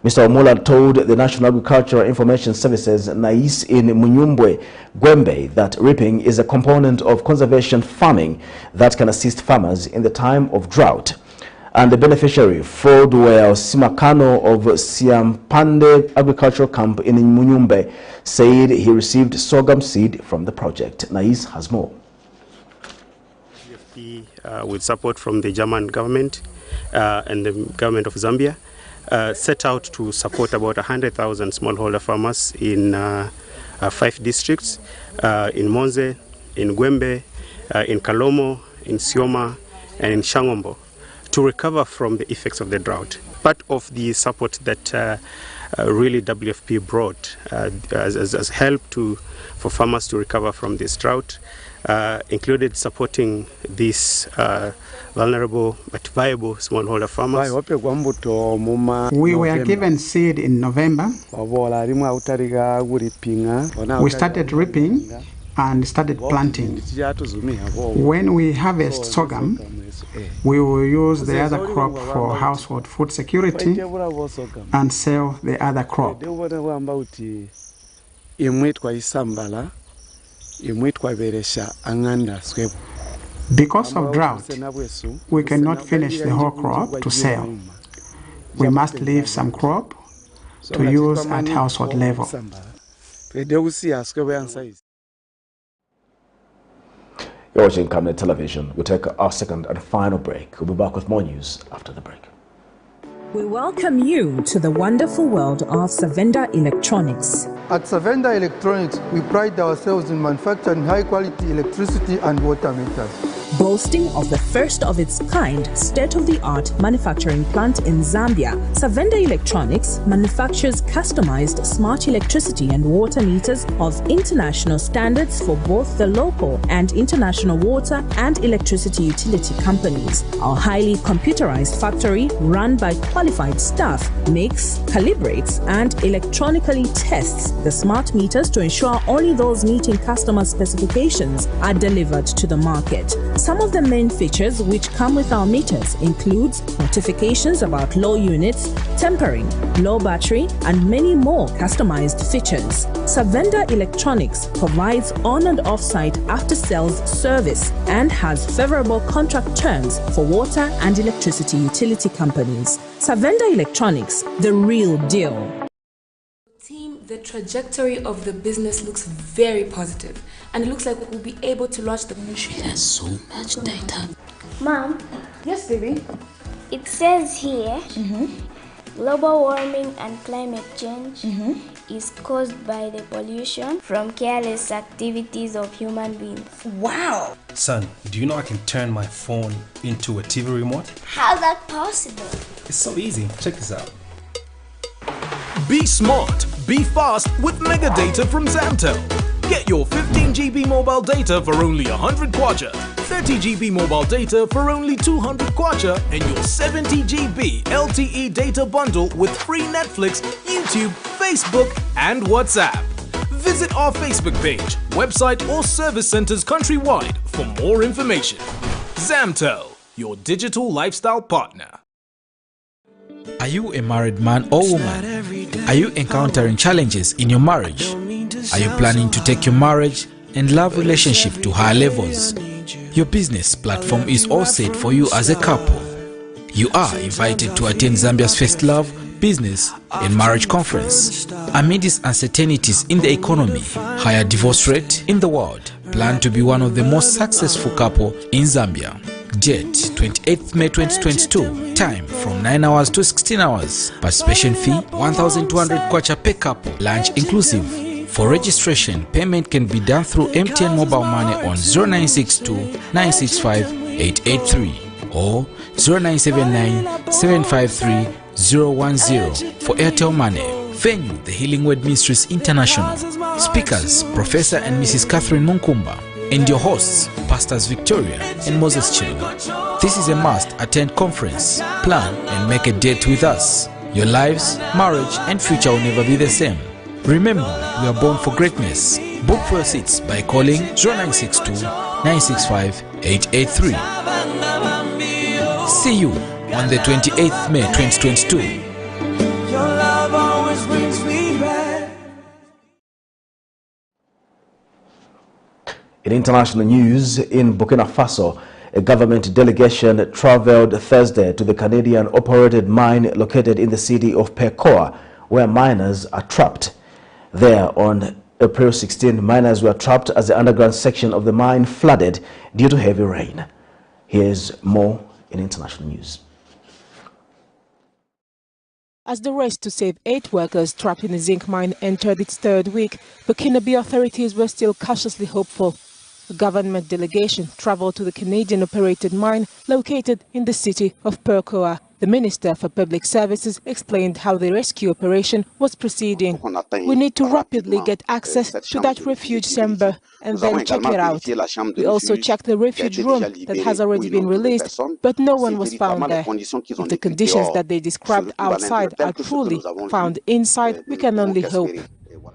Mr. Omula told the National Agricultural Information Services NAIS in Munyumbwe, Gwembe, that reaping is a component of conservation farming that can assist farmers in the time of drought. And the beneficiary, Fordwell Simakano of Siampande Agricultural Camp in Munyumbe, said he received sorghum seed from the project. Nais has more. With support from the German government and the government of Zambia, set out to support about 100,000 smallholder farmers in 5 districts, in Monze, in Gwembe, in Kalomo, in Sioma, and in Shangombo, to recover from the effects of the drought. Part of the support that really WFP brought as help for farmers to recover from this drought included supporting these vulnerable but viable smallholder farmers. We were given seed in November. We started reaping and started planting. When we harvest sorghum, we will use the other crop for household food security and sell the other crop. Because of drought, we cannot finish the whole crop to sell. We must leave some crop to use at household level. You're watching Camnet Television. We'll take our second and final break. We'll be back with more news after the break. We welcome you to the wonderful world of Savenda Electronics. At Savenda Electronics, we pride ourselves in manufacturing high-quality electricity and water meters. Boasting of the first of its kind state-of-the-art manufacturing plant in Zambia, Savenda Electronics manufactures customized smart electricity and water meters of international standards for both the local and international water and electricity utility companies. Our highly computerized factory, run by qualified staff, makes, calibrates, and electronically tests the smart meters to ensure only those meeting customer specifications are delivered to the market. Some of the main features which come with our meters includes notifications about low units, tempering, low battery, and many more customized features. Savenda Electronics provides on and off-site after-sales service and has favorable contract terms for water and electricity utility companies. Savenda Electronics, the real deal. Team, the trajectory of the business looks very positive, and it looks like we'll be able to launch the ministry. There's so much data. Mom. Yes, baby. It says here, global warming and climate change is caused by the pollution from careless activities of human beings. Wow! Son, do you know I can turn my phone into a TV remote? How's that possible? It's so easy. Check this out. Be smart, be fast with mega data from Zamtel. Get your 15 GB mobile data for only 100 kwacha, 30 GB mobile data for only 200 kwacha, and your 70 GB LTE data bundle with free Netflix, YouTube, Facebook, and WhatsApp. Visit our Facebook page, website, or service centers countrywide for more information. Zamtel, your digital lifestyle partner. Are you a married man or woman? Are you encountering challenges in your marriage? Are you planning to take your marriage and love relationship to higher levels? Your business platform is all set for you as a couple. You are invited to attend Zambia's First Love, Business and Marriage Conference. Amid its uncertainties in the economy, higher divorce rate in the world, plan to be one of the most successful couple in Zambia. Date 28th May 2022. Time from 9 hours to 16 hours. Participation fee 1,200 kwacha per couple. Lunch inclusive. For registration, payment can be done through MTN mobile money on 0962 965 883 or 0979 753 010 for Airtel Money. Venue, the Healing Word Ministries International. Speakers, Professor and Mrs. Catherine Munkumba. And your hosts, Pastors Victoria and Moses Chilu. This is a must attend conference. Plan and make a date with us. Your lives, marriage and future will never be the same. Remember, we are born for greatness. Book for your seats by calling 0962 965 883. See you on the 28th May 2022. Your love always brings me back. In international news, in Burkina Faso, a government delegation traveled Thursday to the Canadian-operated mine located in the city of Pekoa, where miners are trapped. There, on April 16, miners were trapped as the underground section of the mine flooded due to heavy rain. Here's more in international news. As the race to save 8 workers trapped in the zinc mine entered its 3rd week, Bukinabe authorities were still cautiously hopeful. A government delegation traveled to the Canadian-operated mine located in the city of Pekoa. The Minister for Public Services explained how the rescue operation was proceeding. We need to rapidly get access to that refuge chamber and then check it out. We also checked the refuge room that has already been released, but no one was found there. If the conditions that they described outside are truly found inside, we can only hope.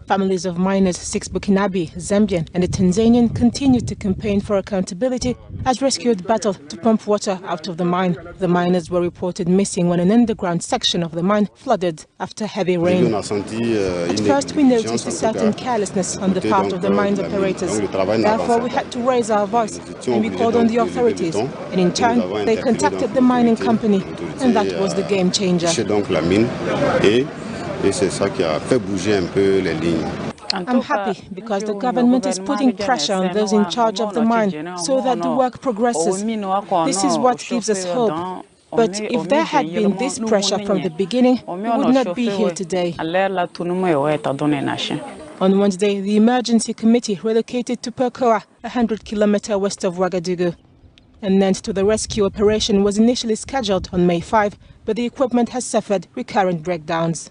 Families of miners, 6 Bukinabe, Zambian and a Tanzanian, continue to campaign for accountability as rescuers battled to pump water out of the mine. The miners were reported missing when an underground section of the mine flooded after heavy rain. At first, we noticed a certain carelessness on the part of the mine's operators. Therefore, we had to raise our voice and we called on the authorities. And in turn, they contacted the mining company, and that was the game changer. I'm happy because the government is putting pressure on those in charge of the mine so that the work progresses. This is what gives us hope. But if there had been this pressure from the beginning, we would not be here today. On Wednesday, the emergency committee relocated to Pekoa, 100 kilometers west of Ouagadougou. An end to the rescue operation was initially scheduled on May 5, but the equipment has suffered recurrent breakdowns.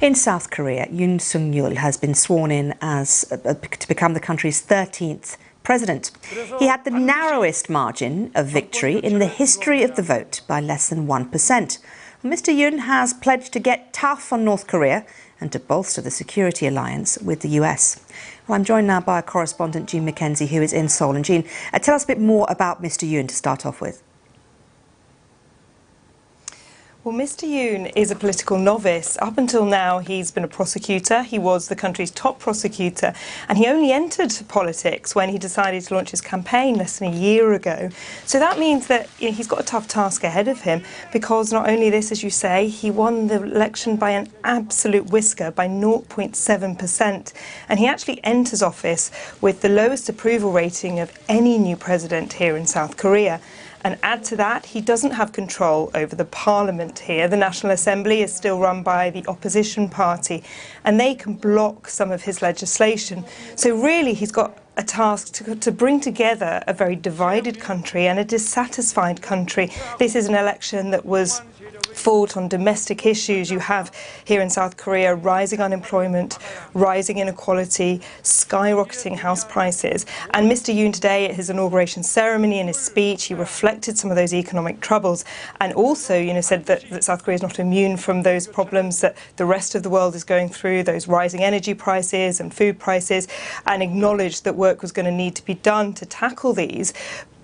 In South Korea, Yoon Suk-yeol has been sworn in as to become the country's 13th president. He had the narrowest margin of victory in the history of the vote by less than 1%. Mr. Yoon has pledged to get tough on North Korea and to bolster the security alliance with the US. Well, I'm joined now by our correspondent, Jean McKenzie, who is in Seoul. And Jean, tell us a bit more about Mr. Yoon to start off with. Well, Mr. Yoon is a political novice. Up until now, he's been a prosecutor. He was the country's top prosecutor, and he only entered politics when he decided to launch his campaign less than a year ago. So that means that he's got a tough task ahead of him, because not only this, as you say, he won the election by an absolute whisker, by 0.7%, and he actually enters office with the lowest approval rating of any new president here in South Korea. And add to that, he doesn't have control over the parliament here. The National Assembly is still run by the opposition party, and they can block some of his legislation. So really, he's got a task to bring together a very divided country and a dissatisfied country. This is an election that was fought on domestic issues. You have here in South Korea rising unemployment, rising inequality, skyrocketing house prices. And Mr. Yoon today at his inauguration ceremony, in his speech, he reflected some of those economic troubles, and also, said that South Korea is not immune from those problems that the rest of the world is going through, those rising energy prices and food prices, and acknowledged that work was going to need to be done to tackle these.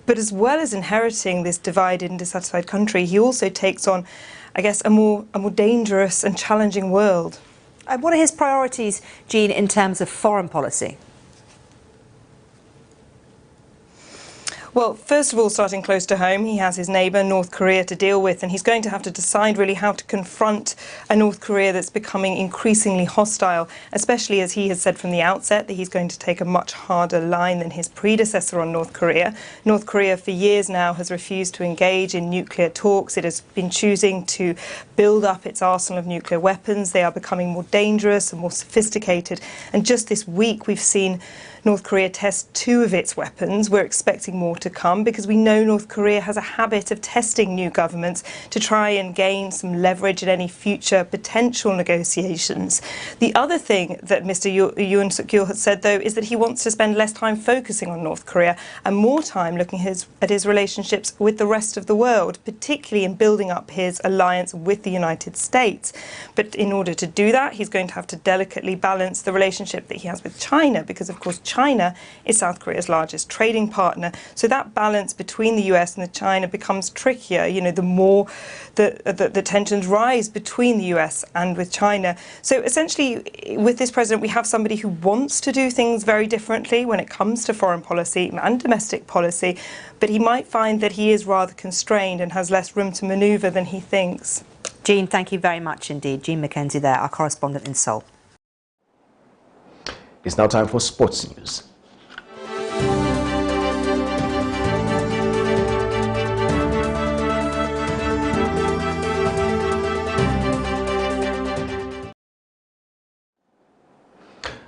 But as well as inheriting this divided and dissatisfied country, he also takes on, I guess, a more dangerous and challenging world. What are his priorities, Jean, in terms of foreign policy? Well, first of all, starting close to home, he has his neighbour, North Korea, to deal with, and he's going to have to decide really how to confront a North Korea that's becoming increasingly hostile, especially as he has said from the outset that he's going to take a much harder line than his predecessor on North Korea. North Korea, for years now, has refused to engage in nuclear talks. It has been choosing to build up its arsenal of nuclear weapons. They are becoming more dangerous and more sophisticated. And just this week, we've seen North Korea test 2 of its weapons. We're expecting more to come because we know North Korea has a habit of testing new governments to try and gain some leverage in any future potential negotiations. The other thing that Mr. Yoon Suk-yeol has said, though, is that he wants to spend less time focusing on North Korea and more time looking at his relationships with the rest of the world, particularly in building up his alliance with the United States. But in order to do that, he's going to have to delicately balance the relationship that he has with China, because, of course, China is South Korea's largest trading partner. So that balance between the US and China becomes trickier, you know, the more the tensions rise between the US and with China. So essentially, with this president, we have somebody who wants to do things very differently when it comes to foreign policy and domestic policy, but he might find that he is rather constrained and has less room to manoeuvre than he thinks. Jean, thank you very much indeed. Jean McKenzie there, our correspondent in Seoul. It's now time for sports news.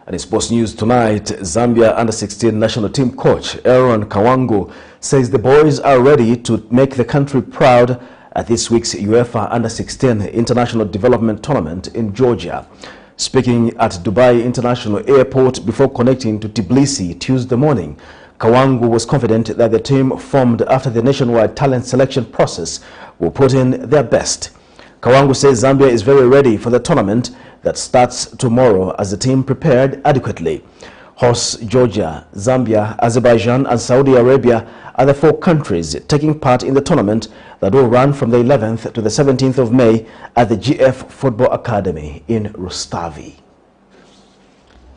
And in sports news tonight, Zambia under-16 national team coach Aaron Kawangu says the boys are ready to make the country proud at this week's UEFA under-16 International Development Tournament in Georgia. Speaking at Dubai International Airport before connecting to Tbilisi Tuesday morning, Kawangu was confident that the team formed after the nationwide talent selection process will put in their best. Kawangu says Zambia is very ready for the tournament that starts tomorrow as the team prepared adequately. Hosts Georgia, Zambia, Azerbaijan and Saudi Arabia are the 4 countries taking part in the tournament that will run from the 11th to the 17th of May at the GF Football Academy in Rustavi.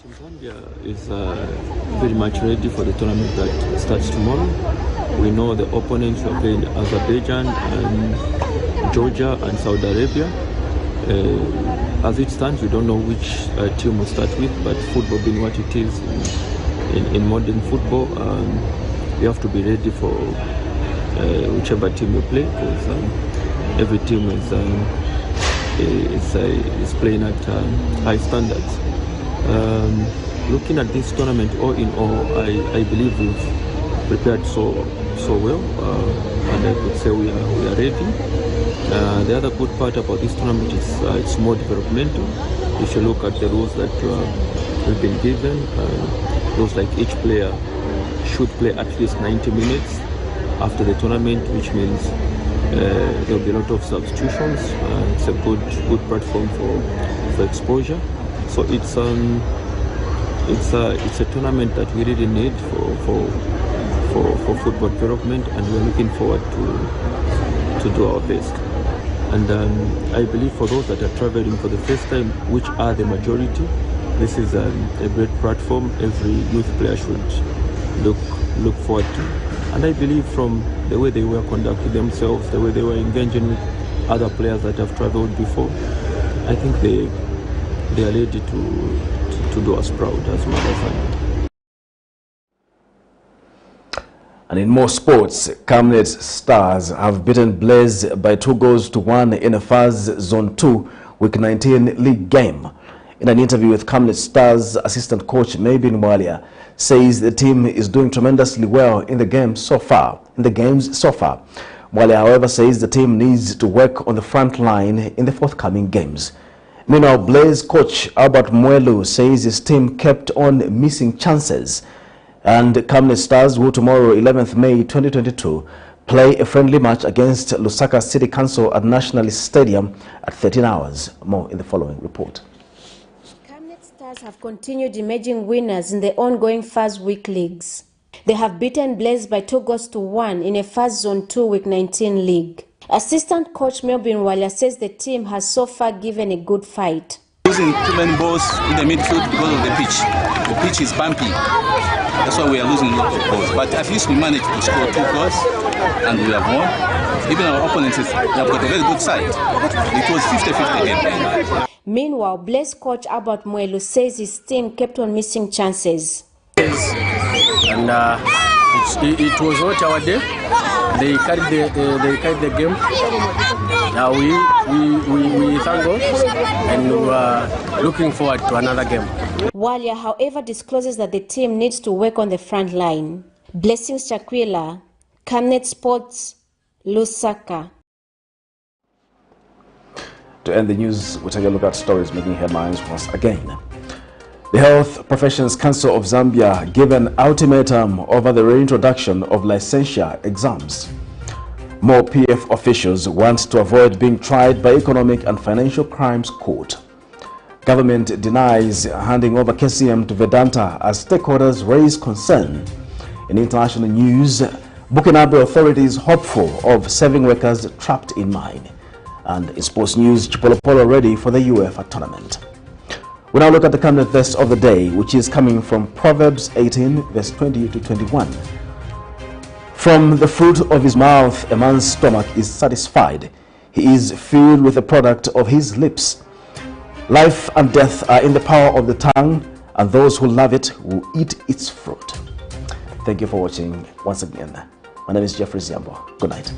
Zambia is very much ready for the tournament that starts tomorrow. We know the opponents are playing Azerbaijan and Georgia and Saudi Arabia. As it stands, we don't know which team will start with, but football being what it is in modern football, you have to be ready for whichever team you play, because every team is playing at high standards. Looking at this tournament, all in all, I believe we've prepared so well, and I could say we are ready. The other good part about this tournament is it's more developmental. If you look at the rules that we've been given, looks like each player should play at least 90 minutes after the tournament, which means there will be a lot of substitutions. It's a good platform for exposure. So it's a tournament that we really need for football development, and we're looking forward to do our best. And I believe for those that are traveling for the first time, which are the majority, this is a great platform every youth player should look forward to. And I believe from the way they were conducting themselves, the way they were engaging with other players that have traveled before, I think they are ready to do us proud as mothers. And in more sports, Camnet Stars have beaten Blaze by 2-1 in a FAZ Zone 2 Week 19 league game. In an interview with Camnet Stars assistant coach Mabin Mwalia says the team is doing tremendously well in the games so far. Mwalia, however, says the team needs to work on the front line in the forthcoming games. Meanwhile, Blaze coach Albert Mwelu says his team kept on missing chances. And Camnet Stars will tomorrow, 11th May 2022, play a friendly match against Lusaka City Council at Nationalist Stadium at 13 hours. More in the following report. Camnet Stars have continued emerging winners in the ongoing FAZ Week leagues. They have beaten Blaze by 2-1 in a FAZ Zone 2 Week 19 league. Assistant coach Melvin Walia says the team has so far given a good fight. Losing too many balls in the midfield because of the pitch. The pitch is bumpy. That's why we are losing a lot of balls. But at least we managed to score 2 goals and we have won. Even our opponents have got a very good side. It was 50-50 game. Meanwhile, Blaze coach Albert Mwelu says his team kept on missing chances. And It was not our day. They carried the game. Now we thank God and we are looking forward to another game. Walia, however, discloses that the team needs to work on the front line. Blessings Chakwila, Camnet Sports, Lusaka. To end the news, we'll take a look at stories making headlines once again. The Health Professions Council of Zambia gave an ultimatum over the reintroduction of licensure exams. More PF officials want to avoid being tried by Economic and Financial Crimes Court. Government denies handing over KCM to Vedanta as stakeholders raise concern. In international news, BUKINABE authorities hopeful of saving workers trapped in mine. And in sports news, CHIPOLOPOLO ready for the UEFA tournament. We now look at the Camnet verse of the day, which is coming from Proverbs 18, verse 20 to 21. From the fruit of his mouth, a man's stomach is satisfied. He is filled with the product of his lips. Life and death are in the power of the tongue, and those who love it will eat its fruit. Thank you for watching once again. My name is Jeffrey Ziambo. Good night.